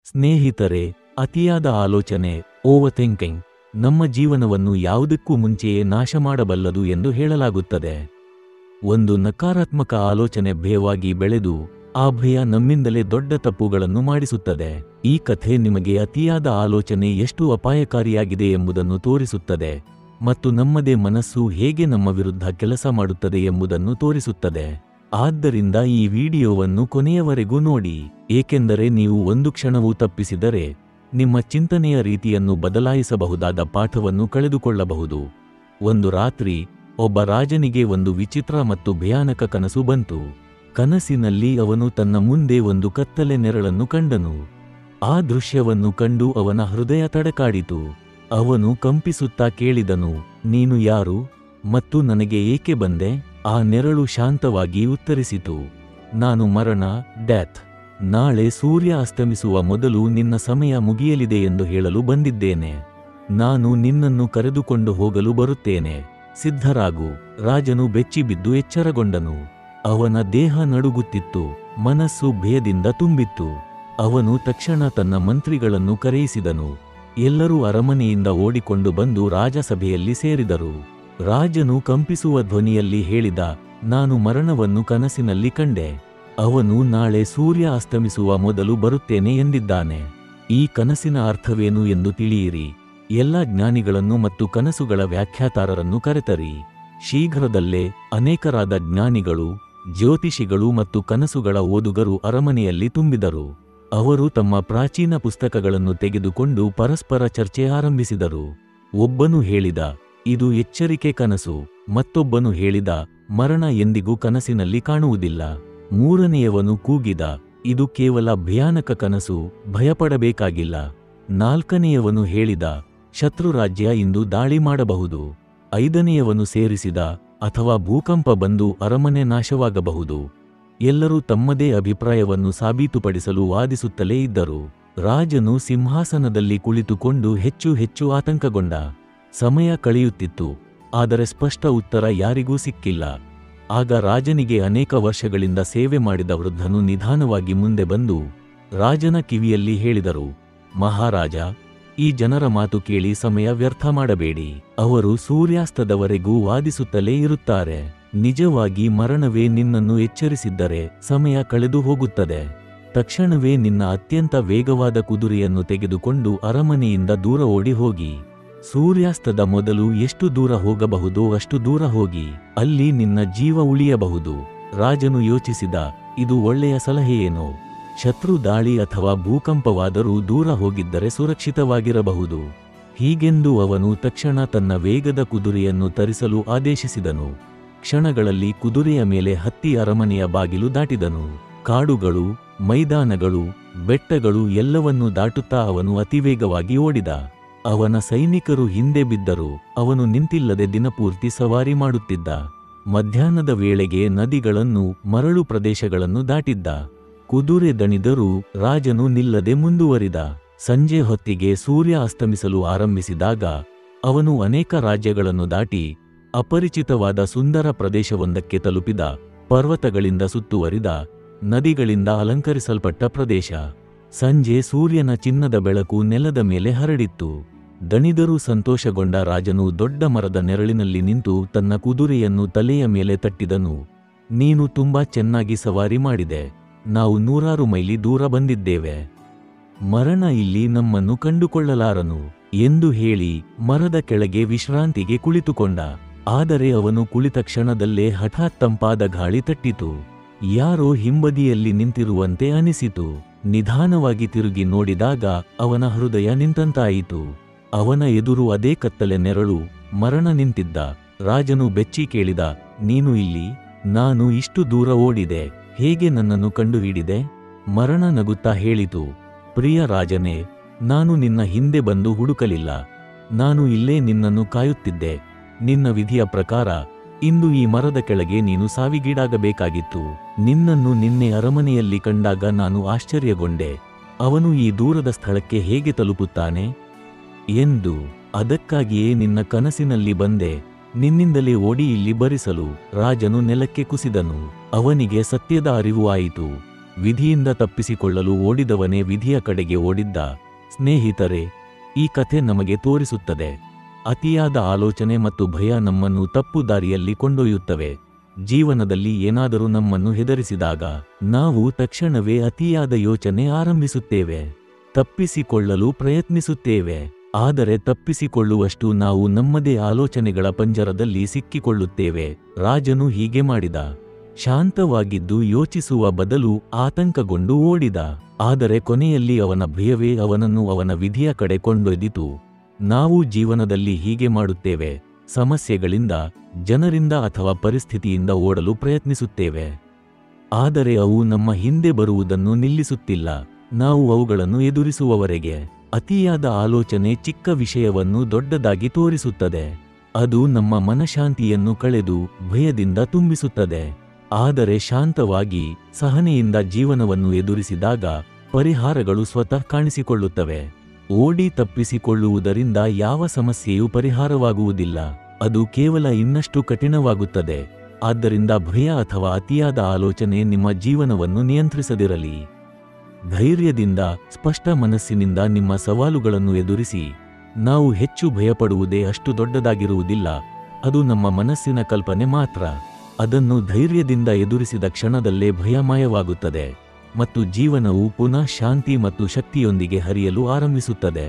ಸ್ನೇಹಿತರೆ, ಅತಿಯಾದ ಆಲೋಚನೆ ಓವರ್ ಥಿಂಕಿಂಗ್ ನಮ್ಮ ಜೀವನವನ್ನು ಯಾವುದಕ್ಕೂ ಮುಂಚೆಯೇ ನಾಶ ಮಾಡಬಲ್ಲದು ಎಂದು ಹೇಳಲಾಗುತ್ತದೆ. ಒಂದು ನಕಾರಾತ್ಮಕ ಆಲೋಚನೆ ಭಯವಾಗಿ ಬೆಳೆದು ಆ ಭಯ ನಮ್ಮಿಂದಲೇ ದೊಡ್ಡ ತಪ್ಪುಗಳನ್ನು ಮಾಡಿಸುತ್ತದೆ. ಈ ಕಥೆ ನಿಮಗೆ ಅತಿಯಾದ ಆಲೋಚನೆ ಎಷ್ಟು ಅಪಾಯಕಾರಿಯಾಗಿದೆ ಎಂಬುದನ್ನು ತೋರಿಸುತ್ತದೆ ಮತ್ತು ನಮ್ಮದೇ ಮನಸ್ಸು ಹೇಗೆ ನಮ್ಮ ವಿರುದ್ಧ ಕೆಲಸ ಮಾಡುತ್ತದೆ ಎಂಬುದನ್ನು ತೋರಿಸುತ್ತದೆ. ಆದ್ದರಿಂದ ಈ ವಿಡಿಯೋವನ್ನು ಕೊನೆಯವರೆಗೂ ನೋಡಿ, ಏಕೆಂದರೆ ನೀವು ಒಂದು ಕ್ಷಣವೂ ತಪ್ಪಿಸಿದರೆ ನಿಮ್ಮ ಚಿಂತನೆಯ ರೀತಿಯನ್ನು ಬದಲಾಯಿಸಬಹುದಾದ ಪಾಠವನ್ನು ಕಳೆದುಕೊಳ್ಳಬಹುದು. ಒಂದು ರಾತ್ರಿ ಒಬ್ಬ ರಾಜನಿಗೆ ಒಂದು ವಿಚಿತ್ರ ಮತ್ತು ಭಯಾನಕ ಕನಸು ಬಂತು. ಕನಸಿನಲ್ಲಿ ಅವನು ತನ್ನ ಮುಂದೆ ಒಂದು ಕತ್ತಲೆ ನೆರಳನ್ನು ಕಂಡನು. ಆ ದೃಶ್ಯವನ್ನು ಕಂಡು ಅವನ ಹೃದಯ ತಡಕಾಡಿತು. ಅವನು ಕಂಪಿಸುತ್ತಾ ಕೇಳಿದನು, ನೀನು ಯಾರು ಮತ್ತು ನನಗೆ ಏಕೆ ಬಂದೆ? ಆ ನೆರಳು ಶಾಂತವಾಗಿ ಉತ್ತರಿಸಿತು, ನಾನು ಮರಣ, ಡೆತ್. ನಾಳೆ ಸೂರ್ಯ ಅಸ್ತಮಿಸುವ ಮೊದಲು ನಿನ್ನ ಸಮಯ ಮುಗಿಯಲಿದೆ ಎಂದು ಹೇಳಲು ಬಂದಿದ್ದೇನೆ. ನಾನು ನಿನ್ನನ್ನು ಕರೆದುಕೊಂಡು ಹೋಗಲು ಬರುತ್ತೇನೆ, ಸಿದ್ಧರಾಗು. ರಾಜನು ಬೆಚ್ಚಿಬಿದ್ದು ಎಚ್ಚರಗೊಂಡನು. ಅವನ ದೇಹ ನಡುಗುತ್ತಿತ್ತು, ಮನಸ್ಸು ಭಯದಿಂದ ತುಂಬಿತ್ತು. ಅವನು ತಕ್ಷಣ ತನ್ನ ಮಂತ್ರಿಗಳನ್ನು ಕರೆಯಿಸಿದನು. ಎಲ್ಲರೂ ಅರಮನೆಯಿಂದ ಓಡಿಕೊಂಡು ಬಂದು ರಾಜಸಭೆಯಲ್ಲಿ ಸೇರಿದರು. ರಾಜನು ಕಂಪಿಸುವ ಧ್ವನಿಯಲ್ಲಿ ಹೇಳಿದ, ನಾನು ಮರಣವನ್ನು ಕನಸಿನಲ್ಲಿ ಕಂಡೆ. ಅವನು ನಾಳೆ ಸೂರ್ಯ ಅಸ್ತಮಿಸುವ ಮೊದಲು ಬರುತ್ತೇನೆ ಎಂದಿದ್ದಾನೆ. ಈ ಕನಸಿನ ಅರ್ಥವೇನು ಎಂದು ತಿಳಿಯಿರಿ. ಎಲ್ಲ ಜ್ಞಾನಿಗಳನ್ನು ಮತ್ತು ಕನಸುಗಳ ವ್ಯಾಖ್ಯಾತಾರರನ್ನು ಕರೆತರಿ. ಶೀಘ್ರದಲ್ಲೇ ಅನೇಕರಾದ ಜ್ಞಾನಿಗಳು, ಜ್ಯೋತಿಷಿಗಳು ಮತ್ತು ಕನಸುಗಳ ಓದುಗರು ಅರಮನೆಯಲ್ಲಿ ತುಂಬಿದರು. ಅವರು ತಮ್ಮ ಪ್ರಾಚೀನ ಪುಸ್ತಕಗಳನ್ನು ತೆಗೆದುಕೊಂಡು ಪರಸ್ಪರ ಚರ್ಚೆ ಆರಂಭಿಸಿದರು. ಒಬ್ಬನು ಹೇಳಿದ, ಇದು ಎಚ್ಚರಿಕೆ ಕನಸು. ಮತ್ತೊಬ್ಬನು ಹೇಳಿದ, ಮರಣ ಎಂದಿಗೂ ಕನಸಿನಲ್ಲಿ ಕಾಣುವುದಿಲ್ಲ. ಮೂರನೆಯವನು ಕೂಗಿದ, ಇದು ಕೇವಲ ಭಯಾನಕ ಕನಸು, ಭಯಪಡಬೇಕಾಗಿಲ್ಲ. ನಾಲ್ಕನೆಯವನು ಹೇಳಿದ, ಶತ್ರುರಾಜ್ಯ ಇಂದು ದಾಳಿ ಮಾಡಬಹುದು. ಐದನೆಯವನು ಸೇರಿಸಿದ, ಅಥವಾ ಭೂಕಂಪ ಬಂದು ಅರಮನೆ ನಾಶವಾಗಬಹುದು. ಎಲ್ಲರೂ ತಮ್ಮದೇ ಅಭಿಪ್ರಾಯವನ್ನು ಸಾಬೀತುಪಡಿಸಲು ವಾದಿಸುತ್ತಲೇ ಇದ್ದರು. ರಾಜನು ಸಿಂಹಾಸನದಲ್ಲಿ ಕುಳಿತುಕೊಂಡು ಹೆಚ್ಚು ಹೆಚ್ಚು ಆತಂಕಗೊಂಡ. ಸಮಯ ಕಳೆಯುತ್ತಿತ್ತು, ಆದರೆ ಸ್ಪಷ್ಟ ಉತ್ತರ ಯಾರಿಗೂ ಸಿಕ್ಕಿಲ್ಲ. ಆಗ ರಾಜನಿಗೆ ಅನೇಕ ವರ್ಷಗಳಿಂದ ಸೇವೆ ಮಾಡಿದ ವೃದ್ಧನು ನಿಧಾನವಾಗಿ ಮುಂದೆ ಬಂದು ರಾಜನ ಕಿವಿಯಲ್ಲಿ ಹೇಳಿದರು, ಮಹಾರಾಜ, ಈ ಜನರ ಮಾತು ಕೇಳಿ ಸಮಯ ವ್ಯರ್ಥ ಮಾಡಬೇಡಿ. ಅವರು ಸೂರ್ಯಾಸ್ತದವರೆಗೂ ವಾದಿಸುತ್ತಲೇ ಇರುತ್ತಾರೆ. ನಿಜವಾಗಿ ಮರಣವೇ ನಿನ್ನನ್ನು ಎಚ್ಚರಿಸಿದ್ದರೆ ಸಮಯ ಕಳೆದು ಹೋಗುತ್ತದೆ. ತಕ್ಷಣವೇ ನಿನ್ನ ಅತ್ಯಂತ ವೇಗವಾದ ಕುದುರೆಯನ್ನು ತೆಗೆದುಕೊಂಡು ಅರಮನೆಯಿಂದ ದೂರ ಓಡಿ ಹೋಗಿ. ಸೂರ್ಯಾಸ್ತದ ಮೊದಲು ಎಷ್ಟು ದೂರ ಹೋಗಬಹುದೋ ಅಷ್ಟು ದೂರ ಹೋಗಿ. ಅಲ್ಲಿ ನಿನ್ನ ಜೀವ ಉಳಿಯಬಹುದು. ರಾಜನು ಯೋಚಿಸಿದ, ಇದು ಒಳ್ಳೆಯ ಸಲಹೆಯೇನೋ. ಶತ್ರು ದಾಳಿ ಅಥವಾ ಭೂಕಂಪವಾದರೂ ದೂರ ಹೋಗಿದ್ದರೆ ಸುರಕ್ಷಿತವಾಗಿರಬಹುದು. ಹೀಗೆಂದು ಅವನು ತಕ್ಷಣ ತನ್ನ ವೇಗದ ಕುದುರೆಯನ್ನು ತರಿಸಲು ಆದೇಶಿಸಿದನು. ಕ್ಷಣಗಳಲ್ಲಿ ಕುದುರೆಯ ಮೇಲೆ ಹತ್ತಿ ಅರಮನೆಯ ಬಾಗಿಲು ದಾಟಿದನು. ಕಾಡುಗಳು, ಮೈದಾನಗಳು, ಬೆಟ್ಟಗಳು ಎಲ್ಲವನ್ನೂ ದಾಟುತ್ತಾ ಅವನು ಅತಿವೇಗವಾಗಿ ಓಡಿದ. ಅವನ ಸೈನಿಕರು ಹಿಂದೆ ಬಿದ್ದರು. ಅವನು ನಿಂತಿಲ್ಲದೆ ದಿನಪೂರ್ತಿ ಸವಾರಿ ಮಾಡುತ್ತಿದ್ದ. ಮಧ್ಯಾಹ್ನದ ವೇಳೆಗೆ ನದಿಗಳನ್ನು, ಮರಳು ಪ್ರದೇಶಗಳನ್ನು ದಾಟಿದ್ದ. ಕುದುರೆ ದಣಿದರೂ ರಾಜನು ನಿಲ್ಲದೆ ಮುಂದುವರಿದ. ಸಂಜೆ ಹೊತ್ತಿಗೆ ಸೂರ್ಯ ಅಸ್ತಮಿಸಲು ಆರಂಭಿಸಿದಾಗ ಅವನು ಅನೇಕ ರಾಜ್ಯಗಳನ್ನು ದಾಟಿ ಅಪರಿಚಿತವಾದ ಸುಂದರ ಪ್ರದೇಶವೊಂದಕ್ಕೆ ತಲುಪಿದ. ಪರ್ವತಗಳಿಂದ ಸುತ್ತುವರಿದ, ನದಿಗಳಿಂದ ಅಲಂಕರಿಸಲ್ಪಟ್ಟ ಪ್ರದೇಶ. ಸಂಜೆ ಸೂರ್ಯನ ಚಿನ್ನದ ಬೆಳಕು ನೆಲದ ಮೇಲೆ ಹರಡಿತ್ತು. ದಣಿದರೂ ಸಂತೋಷಗೊಂಡ ರಾಜನು ದೊಡ್ಡ ಮರದ ನೆರಳಿನಲ್ಲಿ ನಿಂತು ತನ್ನ ಕುದುರೆಯನ್ನು ತಲೆಯ ಮೇಲೆ ತಟ್ಟಿದನು. ನೀನು ತುಂಬಾ ಚೆನ್ನಾಗಿ ಸವಾರಿ ಮಾಡಿದೆ. ನಾವು 100 ಮೈಲಿ ದೂರ ಬಂದಿದ್ದೇವೆ. ಮರಣ ಇಲ್ಲಿ ನಮ್ಮನ್ನು ಕಂಡುಕೊಳ್ಳಲಾರನು ಎಂದು ಹೇಳಿ ಮರದ ಕೆಳಗೆ ವಿಶ್ರಾಂತಿಗೆ ಕುಳಿತುಕೊಂಡ. ಆದರೆ ಅವನು ಕುಳಿತ ಕ್ಷಣದಲ್ಲೇ ಹಠಾತ್ ತಂಪಾದ ಗಾಳಿ ತಟ್ಟಿತು. ಯಾರೋ ಹಿಂಬದಿಯಲ್ಲಿ ನಿಂತಿರುವಂತೆ ಅನಿಸಿತು. ನಿಧಾನವಾಗಿ ತಿರುಗಿ ನೋಡಿದಾಗ ಅವನ ಹೃದಯ ನಿಂತಂತಾಯಿತು. ಅವನ ಎದುರು ಅದೇ ಕತ್ತಲೆ ನೆರಳು, ಮರಣ ನಿಂತಿದ್ದ. ರಾಜನು ಬೆಚ್ಚಿ ಕೇಳಿದ, ನೀನು ಇಲ್ಲಿ? ನಾನು ಇಷ್ಟು ದೂರ ಓಡಿದೆ, ಹೇಗೆ ನನ್ನನ್ನು ಕಂಡುಹಿಡಿದೆ? ಮರಣ ನಗುತ್ತಾ ಹೇಳಿತು, ಪ್ರಿಯ ರಾಜನೇ, ನಾನು ನಿನ್ನ ಹಿಂದೆ ಬಂದು ಹುಡುಕಲಿಲ್ಲ. ನಾನು ಇಲ್ಲೇ ನಿನ್ನನ್ನು ಕಾಯುತ್ತಿದ್ದೆ. ನಿನ್ನ ವಿಧಿಯ ಪ್ರಕಾರ ಇಂದು ಈ ಮರದ ಕೆಳಗೆ ನೀನು ಸಾವಿಗೀಡಾಗಬೇಕಾಗಿತ್ತು. ನಿನ್ನನ್ನು ನಿನ್ನೆ ಅರಮನೆಯಲ್ಲಿ ಕಂಡಾಗ ನಾನು ಆಶ್ಚರ್ಯಗೊಂಡೆ. ಅವನು ಈ ದೂರದ ಸ್ಥಳಕ್ಕೆ ಹೇಗೆ ತಲುಪುತ್ತಾನೆ ಎಂದು. ಅದಕ್ಕಾಗಿಯೇ ನಿನ್ನ ಕನಸಿನಲ್ಲಿ ಬಂದೆ. ನಿನ್ನಿಂದಲೇ ಓಡಿ ಇಲ್ಲಿ ಬರಿಸಲು. ರಾಜನು ನೆಲಕ್ಕೆ ಕುಸಿದನು. ಅವನಿಗೆ ಸತ್ಯದ ಅರಿವು ಆಯಿತು. ವಿಧಿಯಿಂದ ತಪ್ಪಿಸಿಕೊಳ್ಳಲು ಓಡಿದವನೇ ವಿಧಿಯ ಕಡೆಗೆ ಓಡಿದ್ದ. ಸ್ನೇಹಿತರೆ, ಈ ಕಥೆ ನಮಗೆ ತೋರಿಸುತ್ತದೆ, ಅತಿಯಾದ ಆಲೋಚನೆ ಮತ್ತು ಭಯ ನಮ್ಮನ್ನು ತಪ್ಪು ದಾರಿಯಲ್ಲಿ ಕೊಂಡೊಯ್ಯುತ್ತವೆ. ಜೀವನದಲ್ಲಿ ಏನಾದರೂ ನಮ್ಮನ್ನು ಹೆದರಿಸಿದಾಗ ನಾವು ತಕ್ಷಣವೇ ಅತಿಯಾದ ಯೋಚನೆ ಆರಂಭಿಸುತ್ತೇವೆ, ತಪ್ಪಿಸಿಕೊಳ್ಳಲು ಪ್ರಯತ್ನಿಸುತ್ತೇವೆ. ಆದರೆ ತಪ್ಪಿಸಿಕೊಳ್ಳುವಷ್ಟು ನಾವು ನಮ್ಮದೇ ಆಲೋಚನೆಗಳ ಪಂಜರದಲ್ಲಿ ಸಿಕ್ಕಿಕೊಳ್ಳುತ್ತೇವೆ. ರಾಜನು ಹೀಗೆ ಮಾಡಿದ. ಶಾಂತವಾಗಿದ್ದು ಯೋಚಿಸುವ ಬದಲು ಆತಂಕಗೊಂಡು ಓಡಿದ. ಆದರೆ ಕೊನೆಯಲ್ಲಿ ಅವನ ಭಯವೇ ಅವನನ್ನು ಅವನ ವಿಧಿಯ ಕಡೆ ಕೊಂಡೊಯ್ದಿತು. ನಾವು ಜೀವನದಲ್ಲಿ ಹೀಗೆ ಮಾಡುತ್ತೇವೆ. ಸಮಸ್ಯೆಗಳಿಂದ, ಜನರಿಂದ ಅಥವಾ ಪರಿಸ್ಥಿತಿಯಿಂದ ಓಡಲು ಪ್ರಯತ್ನಿಸುತ್ತೇವೆ. ಆದರೆ ಅವು ನಮ್ಮ ಹಿಂದೆ ಬರುವುದನ್ನು ನಿಲ್ಲಿಸುತ್ತಿಲ್ಲ, ನಾವು ಅವುಗಳನ್ನು ಎದುರಿಸುವವರೆಗೆ. ಅತಿಯಾದ ಆಲೋಚನೆ ಚಿಕ್ಕ ವಿಷಯವನ್ನು ದೊಡ್ಡದಾಗಿ ತೋರಿಸುತ್ತದೆ. ಅದು ನಮ್ಮ ಮನಃಶಾಂತಿಯನ್ನು ಕಳೆದು ಭಯದಿಂದ ತುಂಬಿಸುತ್ತದೆ. ಆದರೆ ಶಾಂತವಾಗಿ, ಸಹನೆಯಿಂದ ಜೀವನವನ್ನು ಎದುರಿಸಿದಾಗ ಪರಿಹಾರಗಳು ಸ್ವತಃ ಕಾಣಿಸಿಕೊಳ್ಳುತ್ತವೆ. ಓಡಿ ತಪ್ಪಿಸಿಕೊಳ್ಳುವುದರಿಂದ ಯಾವ ಸಮಸ್ಯೆಯೂ ಪರಿಹಾರವಾಗುವುದಿಲ್ಲ, ಅದು ಕೇವಲ ಇನ್ನಷ್ಟು ಕಠಿಣವಾಗುತ್ತದೆ. ಆದ್ದರಿಂದ ಭಯ ಅಥವಾ ಅತಿಯಾದ ಆಲೋಚನೆ ನಿಮ್ಮ ಜೀವನವನ್ನು ನಿಯಂತ್ರಿಸದಿರಲಿ. ಧೈರ್ಯದಿಂದ, ಸ್ಪಷ್ಟ ಮನಸ್ಸಿನಿಂದ ನಿಮ್ಮ ಸವಾಲುಗಳನ್ನು ಎದುರಿಸಿ. ನಾವು ಹೆಚ್ಚು ಭಯಪಡುವುದೇ ಅಷ್ಟು ದೊಡ್ಡದಾಗಿರುವುದಿಲ್ಲ, ಅದು ನಮ್ಮ ಮನಸ್ಸಿನ ಕಲ್ಪನೆ ಮಾತ್ರ. ಅದನ್ನು ಧೈರ್ಯದಿಂದ ಎದುರಿಸಿದ ಕ್ಷಣದಲ್ಲೇ ಭಯ ಮಾಯವಾಗುತ್ತದೆ ಮತ್ತು ಜೀವನವು ಪುನಃ ಶಾಂತಿ ಮತ್ತು ಶಕ್ತಿಯೊಂದಿಗೆ ಹರಿಯಲು ಆರಂಭಿಸುತ್ತದೆ.